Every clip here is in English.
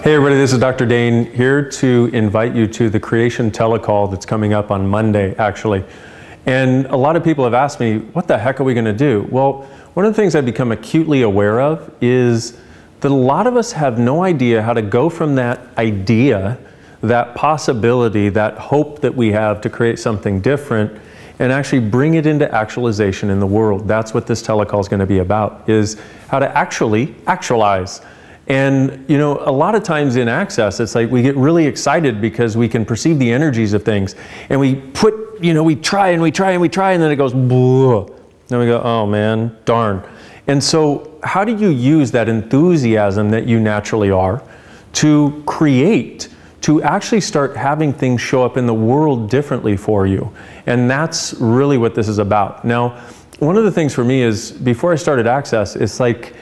Hey everybody, this is Dr. Dain here to invite you to the Creation Telecall that's coming up on Monday, actually. And a lot of people have asked me, what the heck are we going to do? Well, one of the things I've become acutely aware of is that a lot of us have no idea how to go from that idea, that possibility, that hope that we have to create something different and actually bring it into actualization in the world. That's what this telecall is going to be about, is how to actually actualize. And, you know, a lot of times in Access, it's like we get really excited because we can perceive the energies of things. And we put, you know, we try and we try and we try, and then it goes, blah. Then we go, oh man, darn. And so how do you use that enthusiasm that you naturally are to create, to actually start having things show up in the world differently for you? And that's really what this is about. Now, one of the things for me is, before I started Access, it's like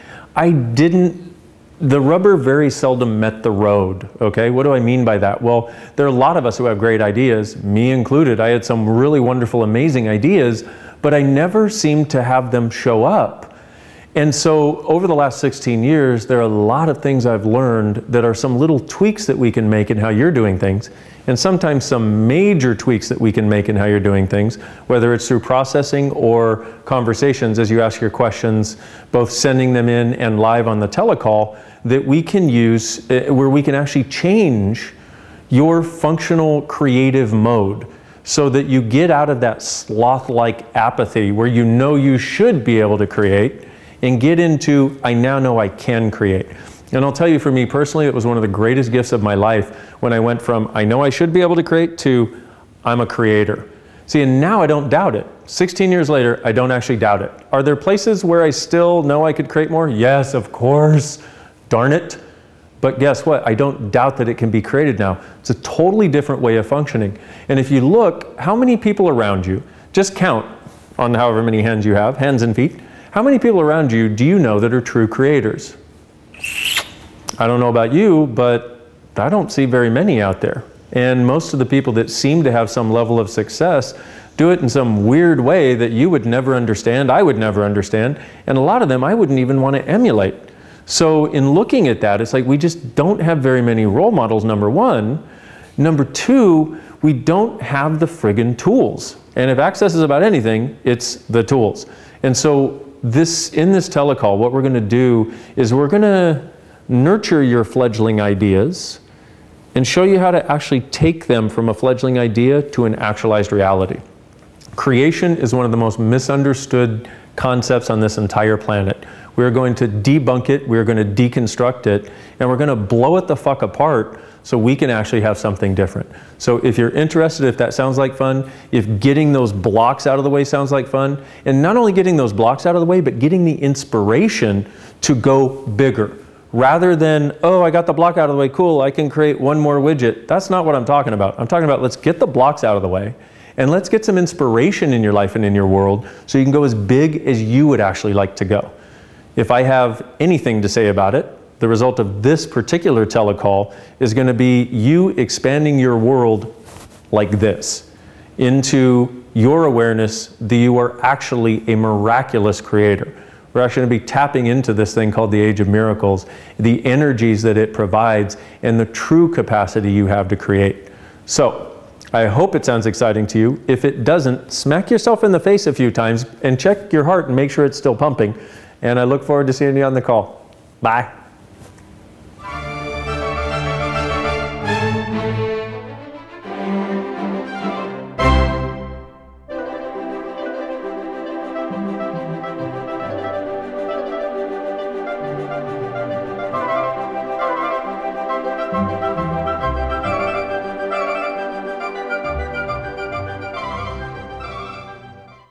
the rubber very seldom met the road, okay? What do I mean by that? Well, there are a lot of us who have great ideas, me included. I had some really wonderful, amazing ideas, but I never seemed to have them show up. And so over the last 16 years, there are a lot of things I've learned that are some little tweaks that we can make in how you're doing things, and sometimes some major tweaks that we can make in how you're doing things, whether it's through processing or conversations as you ask your questions, both sending them in and live on the telecall, that we can use where we can actually change your functional creative mode so that you get out of that sloth-like apathy where you know you should be able to create and get into, I now know I can create. And I'll tell you, for me personally, it was one of the greatest gifts of my life when I went from, I know I should be able to create, to, I'm a creator. See, and now I don't doubt it. 16 years later, I don't actually doubt it. Are there places where I still know I could create more? Yes, of course. Darn it. But guess what? I don't doubt that it can be created now. It's a totally different way of functioning. And if you look, how many people around you, just count on however many hands you have, hands and feet, how many people around you do you know that are true creators? I don't know about you, but I don't see very many out there. And most of the people that seem to have some level of success do it in some weird way that you would never understand, I would never understand, and a lot of them I wouldn't even want to emulate. So in looking at that, it's like we just don't have very many role models, number one. Number two, we don't have the friggin' tools. And if Access is about anything, it's the tools. And so in this telecall, what we're going to do is we're going to nurture your fledgling ideas and show you how to actually take them from a fledgling idea to an actualized reality. Creation is one of the most misunderstood concepts on this entire planet. We're going to debunk it, we're going to deconstruct it, and we're going to blow it the fuck apart so we can actually have something different. So if you're interested, if that sounds like fun, if getting those blocks out of the way sounds like fun, and not only getting those blocks out of the way, but getting the inspiration to go bigger. Rather than, oh, I got the block out of the way, cool, I can create one more widget. That's not what I'm talking about. I'm talking about, let's get the blocks out of the way, and let's get some inspiration in your life and in your world so you can go as big as you would actually like to go. If I have anything to say about it, the result of this particular telecall is going to be you expanding your world like this into your awareness that you are actually a miraculous creator. We're actually going to be tapping into this thing called the Age of Miracles, the energies that it provides, and the true capacity you have to create. So, I hope it sounds exciting to you. If it doesn't, smack yourself in the face a few times and check your heart and make sure it's still pumping. And I look forward to seeing you on the call. Bye.